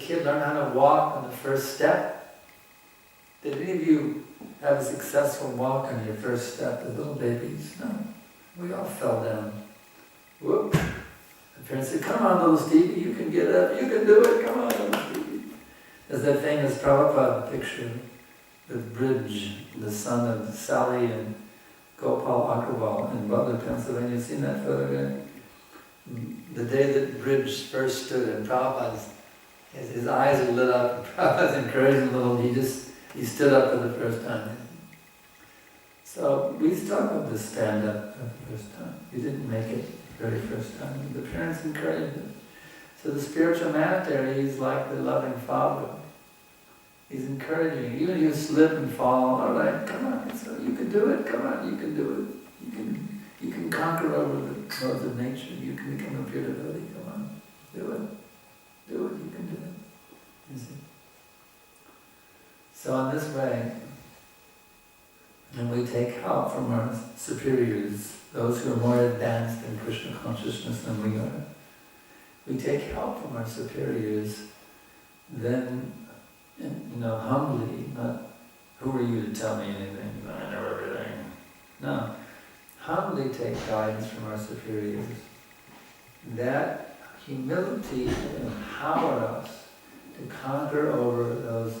kid learn how to walk on the first step? Did any of you have a successful walk on your first step as little babies? No. We all fell down. Whoop. The parents said, come on, little Stevie, you can get up, you can do it, come on, little Stevie. There's that famous Prabhupada picture, the bridge, the son of Sally and Gopal Agrawal in Butler, Pennsylvania. You seen that photograph? The day that the bridge first stood, and Prabhupada's, his eyes are lit up, and Prabhupada's encouraging little, he stood up for the first time. So we struggled to stand up for the first time. We didn't make it the very first time. The parents encouraged us. So the spiritual man there, he's like the loving father. He's encouraging you. Even if you slip and fall, all right, come on, so you can do it, come on, you can do it. You can conquer over the laws of nature. You can become a pure devotee, come on. Do it. Do it, you can do it. You see? So in this way, and we take help from our superiors, those who are more advanced in Krishna consciousness than we are. We take help from our superiors, then, humbly, not, who are you to tell me anything? I know everything. No. Humbly take guidance from our superiors. That humility will empower us to conquer over those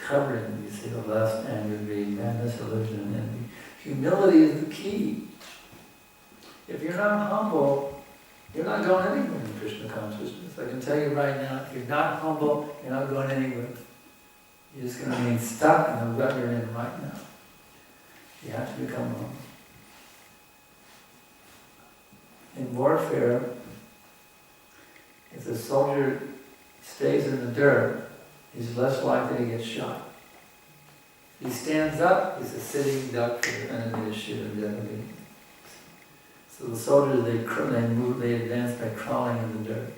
covering, you see, the lust, anger, greed, madness, illusion, and envy. Humility is the key. If you're not humble, you're not going anywhere in Krishna consciousness. I can tell you right now, if you're not humble, you're not going anywhere. You're just going to remain stuck in the rut you're in right now. You have to become humble. In warfare, if the soldier stays in the dirt, he's less likely to get shot. If he stands up, he's a sitting duck for the enemy to shoot him dead. So the soldiers, they advance by crawling in the dirt.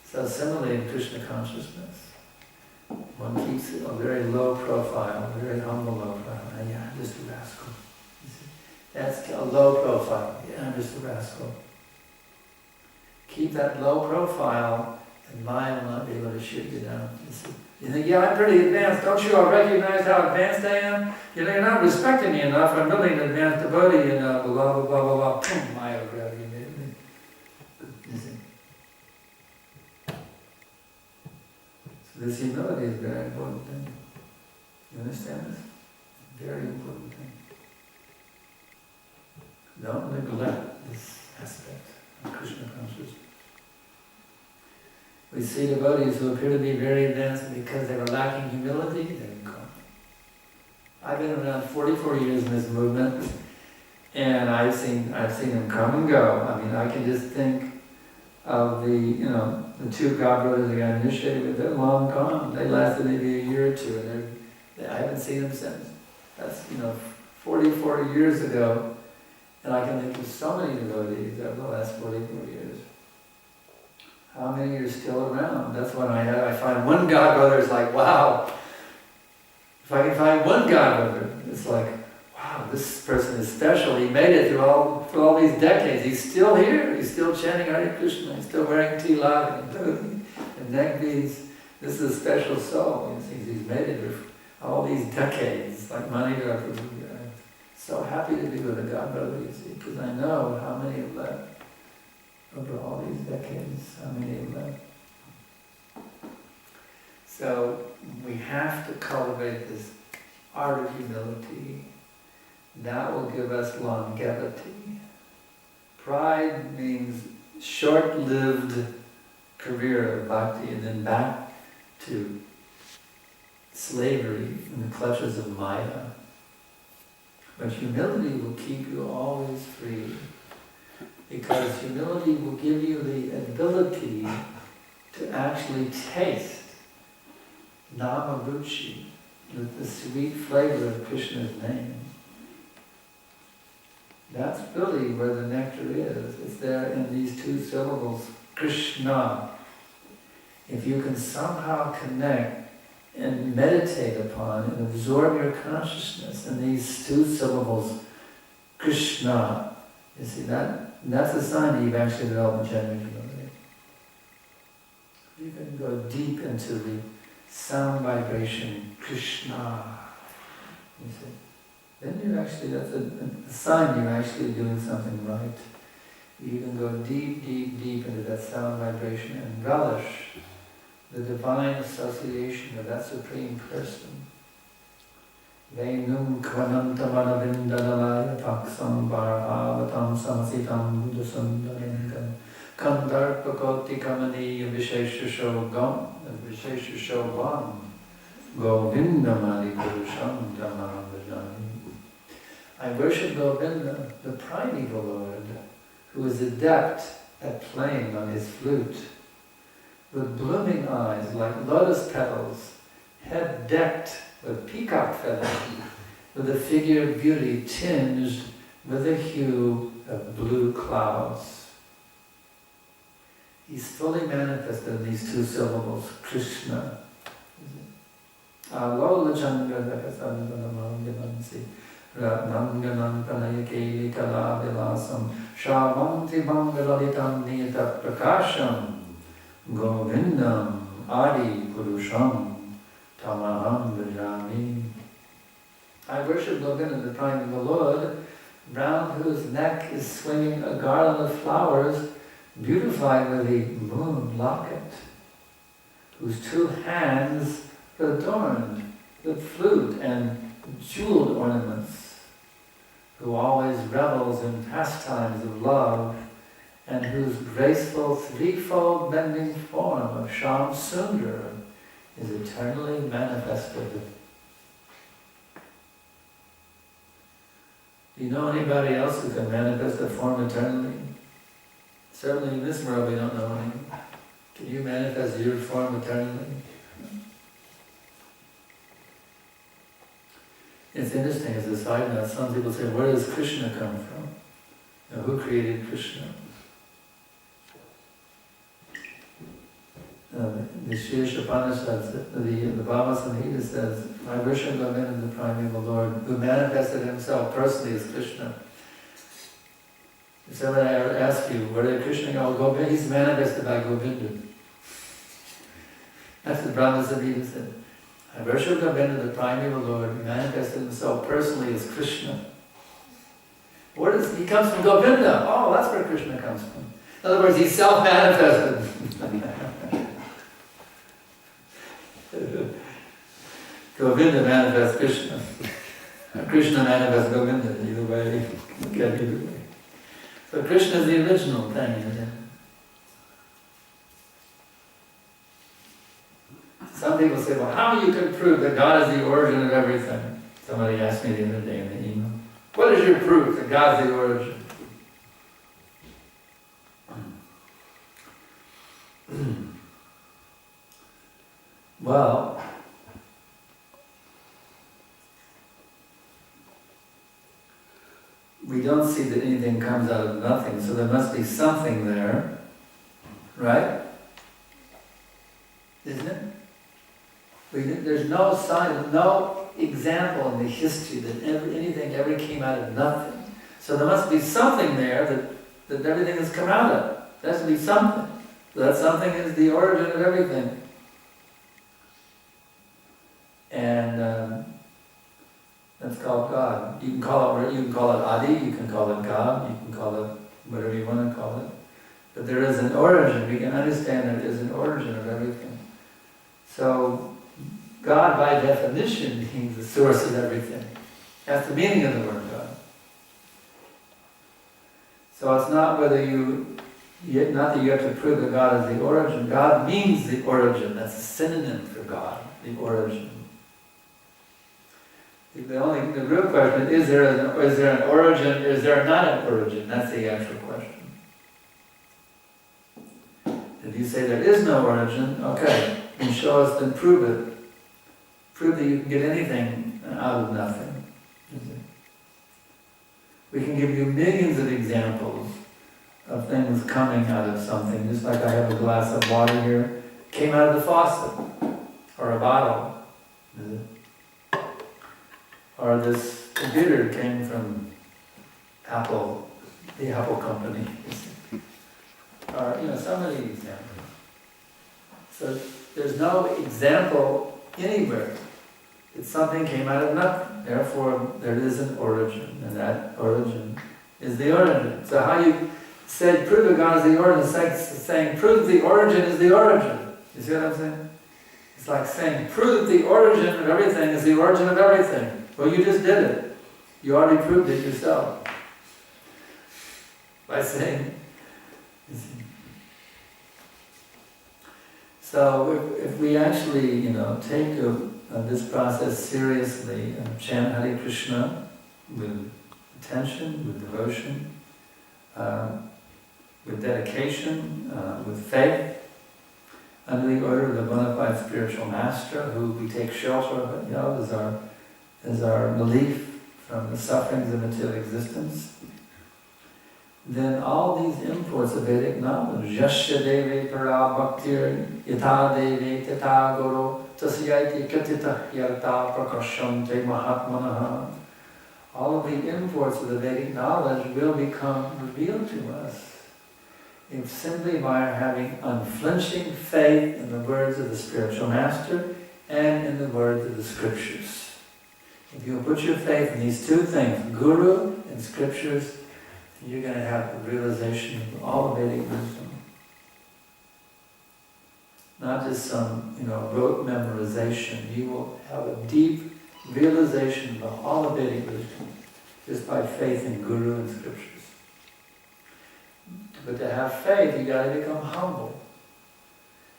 So similarly in Krishna consciousness, one keeps a very low profile, a very humble low profile. Yeah, I'm just a rascal. You see? That's a low profile. Yeah, I'm just a rascal. Keep that low profile, and Maya will not be able to shoot you down. You see? You think, yeah, I'm pretty advanced. Don't you all recognize how advanced I am? You're not respecting me enough. I'm really an advanced devotee, blah, blah, blah, blah, blah. Boom, Maya will grab you immediately. You see? So this humility is a very important thing. You understand this? Very important thing. Don't neglect this aspect of Krishna consciousness. We see devotees who appear to be very advanced because they were lacking humility, they didn't come. I've been around 44 years in this movement, and I've seen them come and go. I mean, I can just think of the two God brothers I got initiated with. They're long gone. They lasted maybe a year or two, and I haven't seen them since. That's 44 years ago, and I can think of so many devotees over the last 44 years. How many are still around? That's when I find one God brother, it's like, wow. If I can find one God brother, it's like, wow, this person is special. He made it through all these decades. He's still here. He's still chanting Hare Krishna. He's still wearing tilak and dhoti and neck beads. This is a special soul. He's made it through all these decades, like Manidhar Prabhu. I'm so happy to be with a God brother, you see, because I know how many have left. Over all these decades, how many have left? So we have to cultivate this art of humility. That will give us longevity. Pride means short-lived career of bhakti and then back to slavery in the clutches of Maya. But humility will keep you always free. Because humility will give you the ability to actually taste Namaruchi, the sweet flavor of Krishna's name. That's really where the nectar is. It's there in these two syllables, Krishna. If you can somehow connect and meditate upon and absorb your consciousness in these two syllables, Krishna, you see that? And that's a sign that you've actually developed a genuine humility. You can and go deep into the sound vibration, Krishna. You see? Then you're actually, that's a sign you're actually doing something right. You can go deep, deep, deep into that sound vibration and relish the divine association of that Supreme Person. Venum kvanantamanavindalaya paksam varhavatam samasitam buddhasundarengam kandarpakoti kamaniya vishesha shobam govindamadi purusham tamaham bhajami. I worship Govinda, the primeval Lord, who is adept at playing on his flute, with blooming eyes like lotus petals, head decked with peacock feathers, with a figure of beauty tinged with the hue of blue clouds. He's fully manifested in these two syllables, Krishna. Alola Chandra Dakasandanamangyamansi Ratnanganam Panayakeli Kala Vilasam Shavanti Mangalalitam Niyata Prakasham Govindam Adi Purusham Tamaham Bhajami. I worship Govinda, the primeval Lord, round whose neck is swinging a garland of flowers beautified with the moon locket, whose two hands are adorned with flute and jeweled ornaments, who always revels in pastimes of love, and whose graceful threefold bending form of Shyam Sundar is eternally manifested. Do you know anybody else who can manifest a form eternally? Certainly in this world we don't know any. Can you manifest your form eternally? It's interesting as a side note, some people say, where does Krishna come from? Now, who created Krishna? The Shir Upanishad, the Bhava Samhita says, I worship Govinda, the primeval Lord, who manifested himself personally as Krishna. If somebody ever asks you, where did Krishna go? Govinda, he's manifested by Govinda. That's what Brahma Samhita said. I worship Govinda, the primeval Lord, who manifested himself personally as Krishna. He comes from Govinda. Oh, that's where Krishna comes from. In other words, he's self-manifested. Govinda manifests Krishna. Krishna manifests Govinda. Either way, get either way. So Krishna is the original thing, isn't it? Some people say, well, how you can prove that God is the origin of everything? Somebody asked me the other day in the email. What is your proof that God's the origin? Well, we don't see that anything comes out of nothing, so there must be something there, right? Isn't it? There's no sign, no example in the history that anything ever came out of nothing. So there must be something there that everything has come out of. There has to be something. That something is the origin of everything. And that's called God. You can call it Adi, you can call it God, you can call it whatever you want to call it. But there is an origin. We can understand there is an origin of everything. So God, by definition, means the source of everything. That's the meaning of the word God. So it's not not that you have to prove that God is the origin. God means the origin. That's a synonym for God, the origin. The real question is there an origin, is there not an origin? That's the actual question. If you say there is no origin, okay, then show us, then prove it. Prove that you can get anything out of nothing. We can give you millions of examples of things coming out of something, just like I have a glass of water here, it came out of the faucet, or a bottle. Or this computer came from Apple, the Apple company. Or, so many examples. So there's no example anywhere that something came out of nothing. Therefore, there is an origin, and that origin is the origin. So how you said prove that God is the origin, is saying prove the origin is the origin. You see what I'm saying? It's like saying prove the origin of everything is the origin of everything. Well, you just did it. You already proved it yourself. By saying, so if we actually, take this process seriously and chant Hare Krishna with attention, with devotion, with dedication, with faith, under the order of the bona fide spiritual master, who we take shelter of, as our relief from the sufferings of material existence, then all these imports of Vedic knowledge, Yasya Deve Para Bhaktir Yatha Deve Tata Guru Tasyaiti Katita Yarta Prakashante Mahatmanaha, all of the imports of the Vedic knowledge will become revealed to us if simply by having unflinching faith in the words of the spiritual master and in the words of the scriptures. If you put your faith in these two things, Guru and scriptures, you're going to have a realization of all the Vedic wisdom. Not just some, rote memorization. You will have a deep realization of all the Vedic wisdom just by faith in Guru and scriptures. But to have faith, you got to become humble.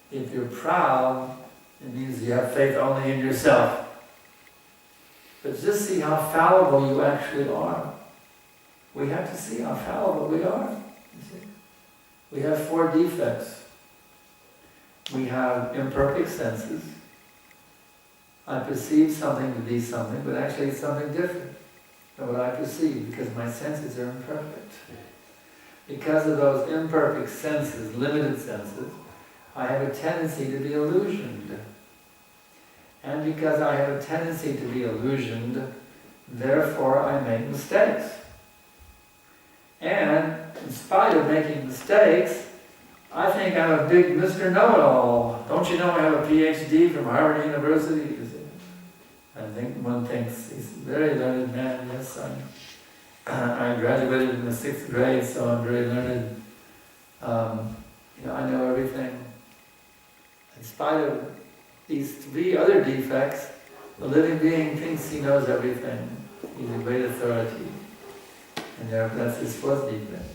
If you're proud, it means you have faith only in yourself. But just see how fallible you actually are. We have to see how fallible we are. You see? We have 4 defects. We have imperfect senses. I perceive something to be something, but actually it's something different than what I perceive because my senses are imperfect. Because of those imperfect senses, limited senses, I have a tendency to be illusioned. And because I have a tendency to be illusioned, therefore I make mistakes. And in spite of making mistakes, I think I'm a big Mr. Know-it-all. Don't you know I have a PhD from Harvard University? I think one thinks he's a very learned man. Yes, I graduated in the 6th grade, so I'm very learned. I know everything. In spite of these 3 other defects, the living being thinks he knows everything. He's a great authority. And that's his 4th defect.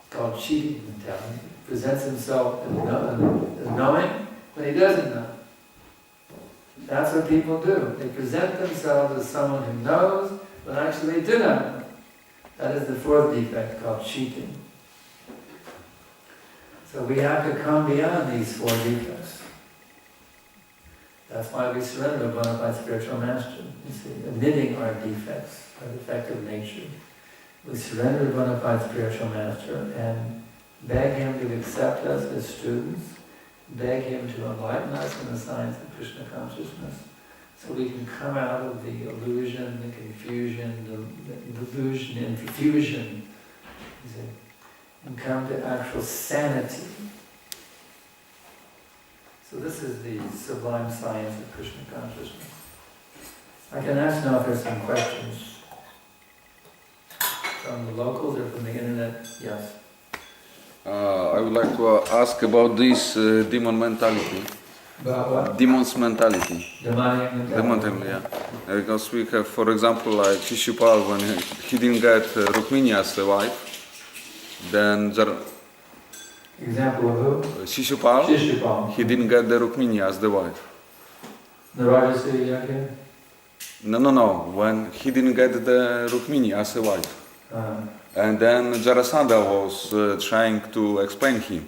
It's called cheating mentality. He presents himself as knowing when he doesn't know. That's what people do. They present themselves as someone who knows, but actually they do not know. That is the 4th defect, called cheating. So we have to come beyond these 4 defects. That's why we surrender to a bona fide spiritual master. You see, admitting our defects, our defective nature. We surrender to a bona fide spiritual master and beg him to accept us as students, beg him to enlighten us in the science of Krishna consciousness, so we can come out of the illusion, the confusion, the delusion and confusion, you see, and come to actual sanity. So this is the sublime science of Krishna consciousness. I can ask now if there's some questions from the locals or from the internet. Yes. I would like to ask about this demon mentality. About what? Demon's mentality. Demonic mentality. Demon, yeah. Because we have, for example, like Shishupal, when he didn't get Rukmini as a wife, then there... Example of who? Shishupal. Shishupal. He didn't get the Rukmini as the wife. The Rajasuya Yajna? No. When he didn't get the Rukmini as a wife. And then Jarasandha was trying to explain him.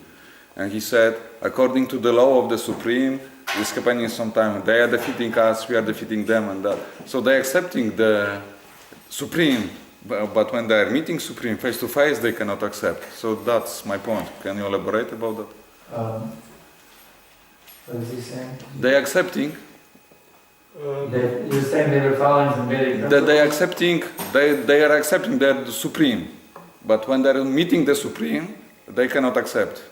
And he said, according to the law of the Supreme, it's happening sometime. They are defeating us, we are defeating them and that. So they are accepting the Supreme, but when they are meeting Supreme face to face, they cannot accept. So that's my point. Can you elaborate about that? What is he saying? They are accepting. You're saying they were following some Vedic principles? They are accepting the Supreme, but when they are meeting the Supreme, they cannot accept.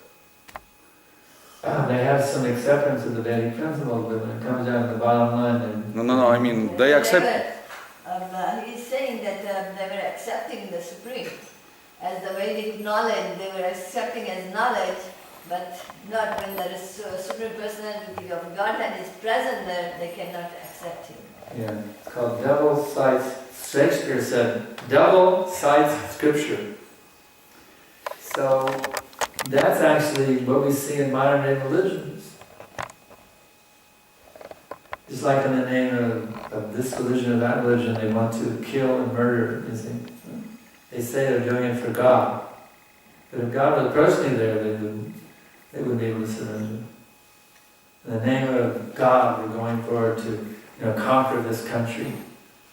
They have some acceptance of the Vedic principles, but when it comes down to the bottom line, then... No, I mean, they accept... He's saying that they were accepting the Supreme as the Vedic knowledge, they were accepting as knowledge, but not when the Supreme Personality of Godhead is present there, they cannot accept him. Yeah, it's called devil cites, Shakespeare said, devil cites scripture. So that's actually what we see in modern day religions. Just like in the name of this religion or that religion, they want to kill and murder, you see. They say they're doing it for God. But if God was personally there, they wouldn't be able to surrender. In the name of God, we're going forward to conquer this country.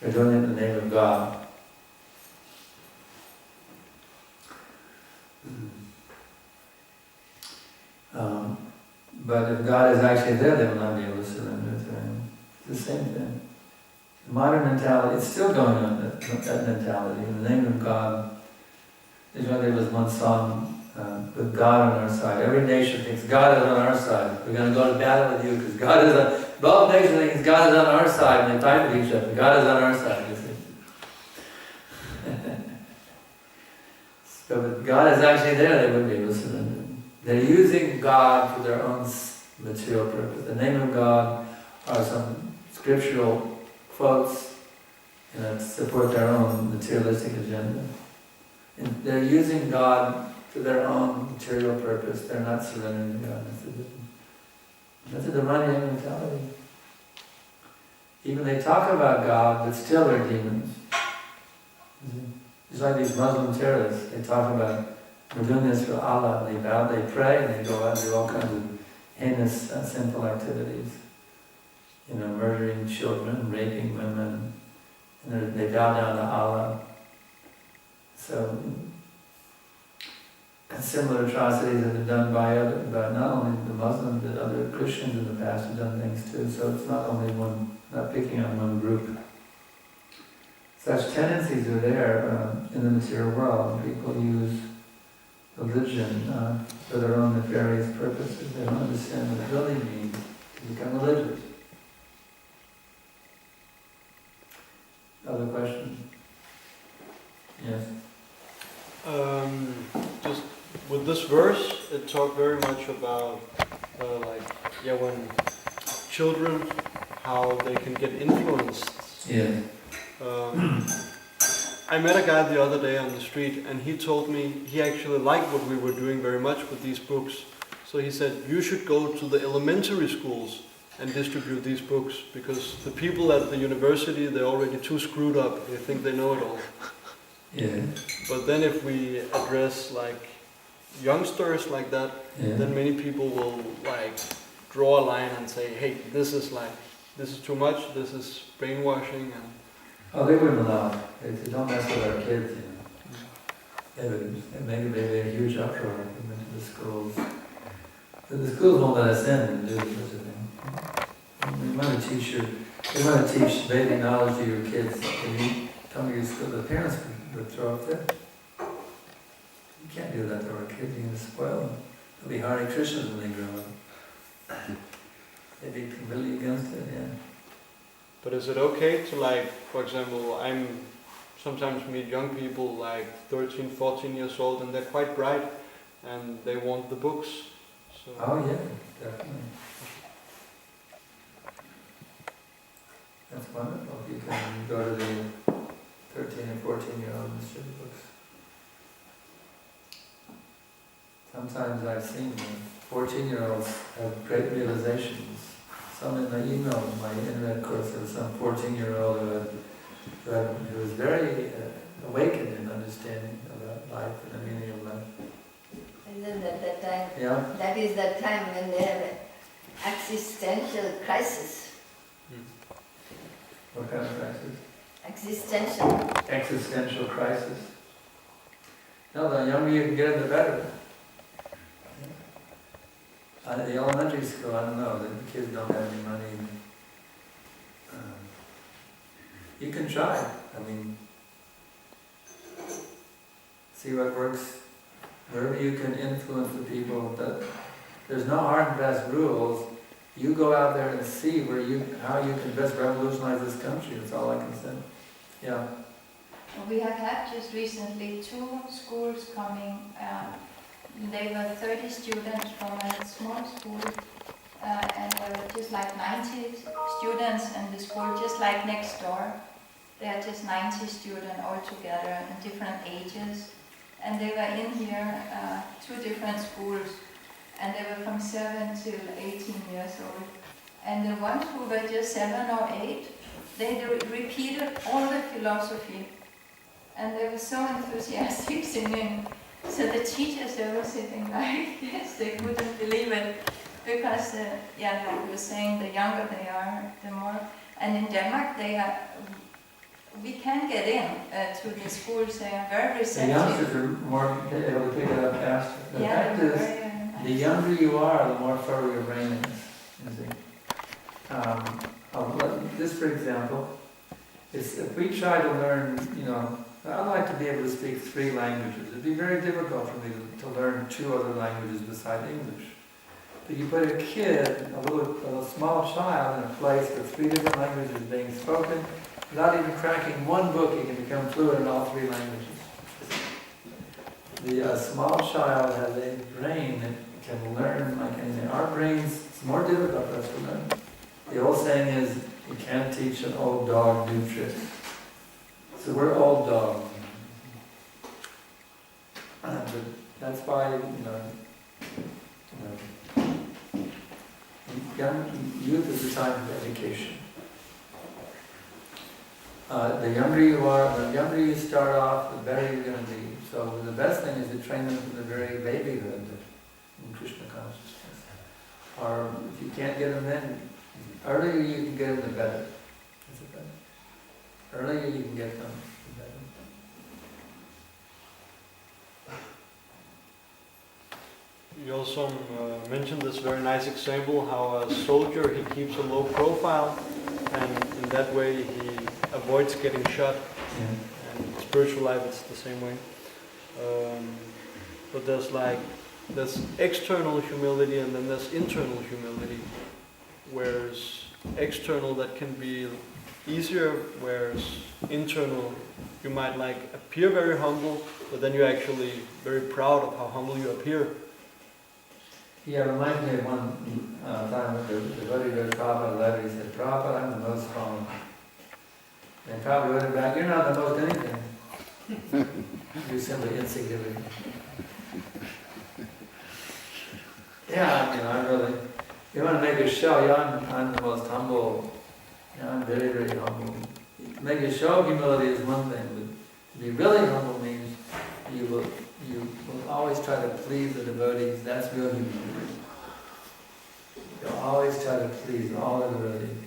We're doing it in the name of God. But if God is actually there, they will not be able to surrender to Him. It's the same thing. The modern mentality, it's still going on, that mentality. In the name of God, there was one song, with God on our side. Every nation thinks God is on our side. We're going to go to battle with you because God is on... Both nations think God is on our side and they fight with each other. God is on our side, you see. So if God is actually there, they wouldn't be able to surrender. They're using God for their own material purpose. The name of God are some scriptural quotes that support their own materialistic agenda. And they're using God for their own material purpose. They're not surrendering to God. That's a demonic mentality. Even they talk about God, but still they're demons. It's like these Muslim terrorists. They talk about, we're doing this for Allah. They bow, they pray, and they go out and do all kinds of heinous, sinful activities. Murdering children, raping women. And they bow down to Allah. So, and similar atrocities have been done by not only the Muslims, but other Christians in the past have done things too. So it's not only not picking on one group. Such tendencies are there in the material world. People use religion for their own nefarious purposes. They don't understand what it really means to become religious. Other questions? Yes? Just with this verse, it talked very much about when children, how they can get influenced. Yeah. I met a guy the other day on the street, and he told me he actually liked what we were doing very much with these books. So he said, you should go to the elementary schools and distribute these books, because the people at the university, they're already too screwed up. They think they know it all. Yeah. But then if we address youngsters like that, then many people will draw a line and say, hey, this is too much, this is brainwashing. Oh, they wouldn't allow it. They don't mess with our kids, They would make a huge uproar into the schools. The schools won't let us in and do such a thing. They want to teach basic knowledge to your kids. When you come to your school, the parents would throw up there. You can't do that to our kids, you're going to spoil them. They'll be Hare Krishnas when they grow up. They'd be completely against it, But is it okay to for example, I'm sometimes meet young people 13, 14 years old, and they're quite bright and they want the books. So. Oh yeah, definitely. That's wonderful. You can go to the 13 and 14-year-old and distribute books. Sometimes I've seen 14-year-olds have great realizations. Some in my email, my internet course, there was some 14-year-old who was very awakened in understanding about life and the meaning of life. Isn't that time? Yeah. That is the time when they have an existential crisis. What kind of crisis? Existential crisis. No, the younger you can get it, the better. At the elementary school, I don't know, the kids don't have any money. You can try. See what works. Wherever you can influence the people, There's no hard and fast rules. You go out there and see how you can best revolutionize this country. That's all I can say. Yeah. We have had just recently 2 schools coming. They were 30 students from a small school, and there were just like 90 students in the school, just like next door. There are just 90 students all together in different ages. And they were in here, 2 different schools, and they were from 7 to 18 years old. And the ones who were just 7 or 8, they repeated all the philosophy. And they were so enthusiastic singing. So the teachers, they were sitting like this, they couldn't believe it. Because, like you were saying, the younger they are, the more. And in Denmark, we can get in to the schools, they are very The receptive. youngsters are more able to pick it up faster. The fact they're is, very nice. the younger you are, the more fertile your brain is. This, for example, is if we try to learn, I'd like to be able to speak 3 languages. It'd be very difficult for me to learn 2 other languages besides English. But you put a kid, a small child, in a place with 3 different languages being spoken, without even cracking 1 book, he can become fluent in all 3 languages. A small child has a brain that can learn like anything. Our brains, it's more difficult for us to learn. The old saying is, you can't teach an old dog new tricks. So we're old dogs. But that's why, young youth is the time for education. The younger you are, the younger you start off, the better you're going to be. So the best thing is to train them from the very babyhood in Krishna consciousness. Or if you can't get them then, earlier you can get them, the better. Is it better? Earlier you can get them, the better. You also mentioned this very nice example how a soldier, he keeps a low profile, and in that way he avoids getting shot. Yeah. And in spiritual life it's the same way. But there's external humility and then there's internal humility. Whereas external, that can be easier, whereas internal, you might appear very humble, but then you're actually very proud of how humble you appear. Yeah, it reminds me of one time when the devotee wrote Prabhupada a letter. He said, Prabhupada, I'm the most humble. And Prabhupada wrote back, you're not the most anything. You're simply insignificant. Yeah, I really, you want to make a show, I'm the most humble. I'm very, very humble. Make a show of humility is one thing, but to be really humble means you will always try to please the devotees. That's real humility. You'll always try to please all the devotees.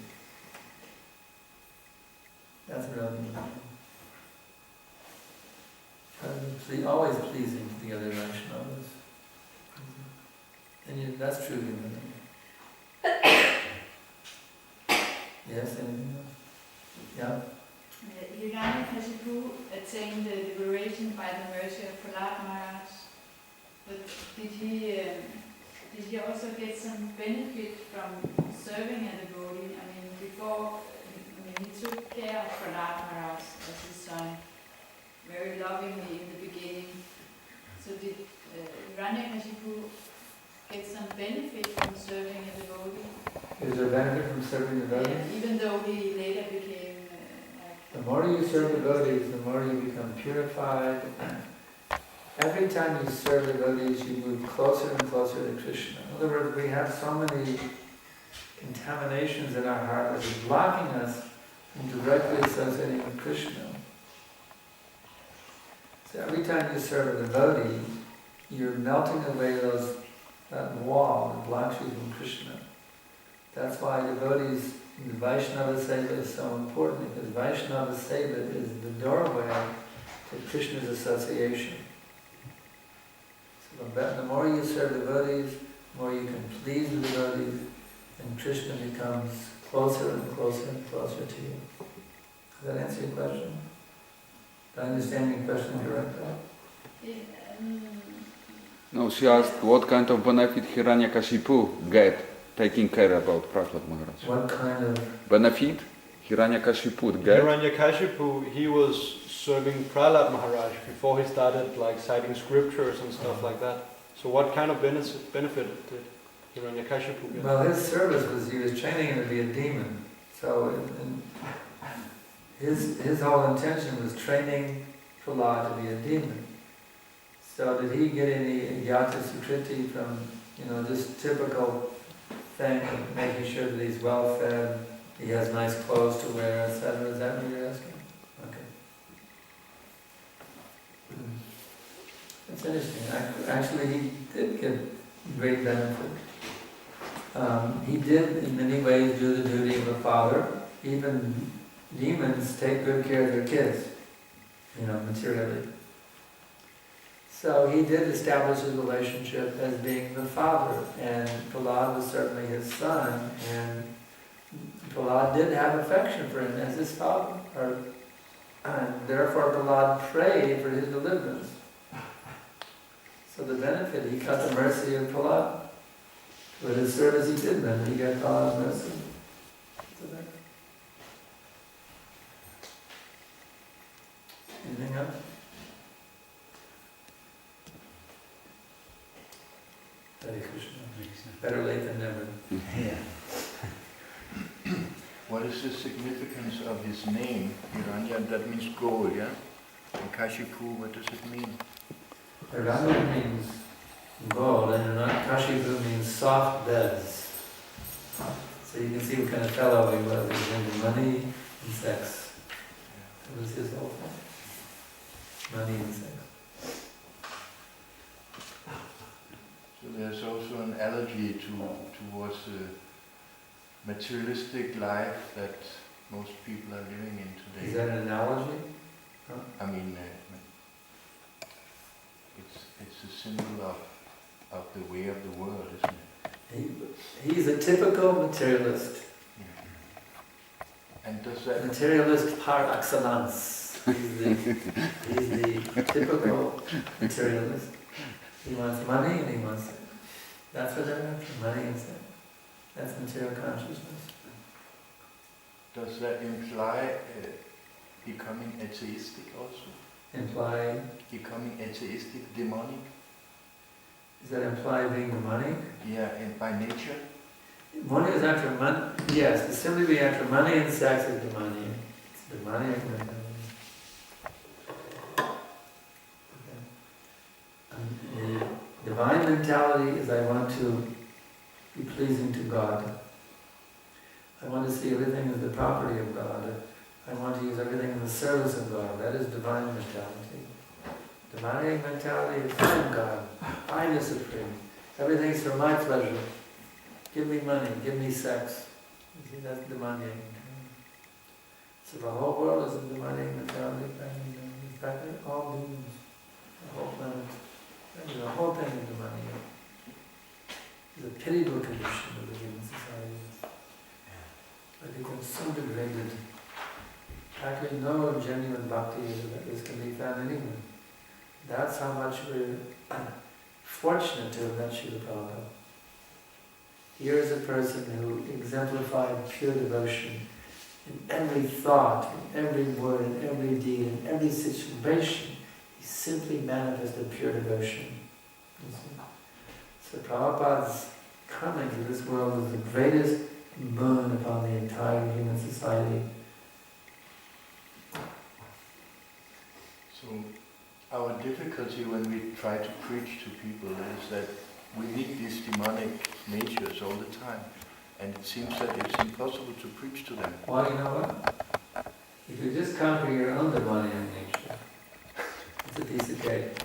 That's real humility. Always pleasing to the other Vaishnavas. And that's true humility. Yes, anything else? Yeah? Yugani Kashipu attained the liberation by the mercy of Prahlad Maharaj, but did he also get some benefit from serving a devotee? Before, he took care of Prahlad Maharaj as his son, very lovingly in the beginning. So did Hiranyakashipu get some benefit from serving a devotee? Is there benefit from serving devotees? Yeah, even though he later became The more you serve devotees, the more you become purified. Every time you serve devotees, you move closer and closer to Krishna. In other words, we have so many contaminations in our heart that are blocking us from directly associating with Krishna. So every time you serve a devotee, you're melting away that wall that blocks you from Krishna. That's why devotees, the Vaishnava Seva is so important, because Vaishnava Seva is the doorway to Krishna's association. So the more you serve devotees, the more you can please the devotees, and Krishna becomes closer and closer and closer to you. Does that answer your question? Did I understand your question correctly? No, she asked what kind of benefit Hiranyakashipu get taking care about Prahlad Maharaj. What kind of Benefit Hiranyakashipu get? Hiranyakashipu, he was serving Prahlad Maharaj before he started like citing scriptures and stuff like that. So what kind of benefit did Hiranyakashipu get? Well, his service was, he was training him to be a demon. So his whole intention was training Prahlad to be a demon. So did he get any yata sukriti from, just typical thing of making sure that he's well fed, he has nice clothes to wear, etc.? Is that what you're asking? Okay. That's interesting. Actually, he did get great benefit. He did, in many ways, do the duty of a father. Even demons take good care of their kids, materially. So he did establish his relationship as being the father, and Prahlad was certainly his son, and Prahlad did have affection for him as his father, and therefore Prahlad prayed for his deliverance. So the benefit, he got the mercy of Prahlad. With his service he did then, he got Prahlad's mercy. Anything else? Hare Krishna. Better late than never. Yeah. What is the significance of his name, Hiranya? That means gold, yeah? And Kashipu, what does it mean? Hiranya means gold, and Kashipu means soft beds. So you can see what kind of fellow he was. He was into money and sex. That was his whole thing. Money and sex. So there's also an allergy towards the materialistic life that most people are living in today. Is that an analogy? Huh? I mean, it's a symbol of the way of the world, isn't it? He's a typical materialist. And does that... Materialist par excellence. He's the typical materialist. He wants money and he wants sex. That's what they're after, money and sex. That's material consciousness. Does that imply becoming atheistic also? Imply? Becoming atheistic, demonic? Does that imply being demonic? Yeah, and by nature? One is after money. Yes, to simply be after money and sex is demonic. It's demonic mentality. The divine mentality is I want to be pleasing to God. I want to see everything as the property of God. I want to use everything in the service of God. That is divine mentality. Divine mentality is from God. I am supreme. Everything's for my pleasure. Give me money, give me sex. You see, that's demonic. So the whole world is a demonic mentality. In fact, all demons, the whole planet, the whole thing is demonic. It's a pitiable condition of the human society. But it becomes so degraded. Actually, no genuine bhakti is can be found anywhere. That's how much we're fortunate to have met Srila Prabhupada. Here is a person who exemplified pure devotion in every thought, in every word, in every deed, in every situation. He simply manifested pure devotion. So Prabhupada's coming to this world was the greatest boon upon the entire human society. So our difficulty when we try to preach to people is that we meet these demonic natures all the time, and it seems that it's impossible to preach to them. Well, you know what? If you just conquer your own demonic nature, it's a piece of cake.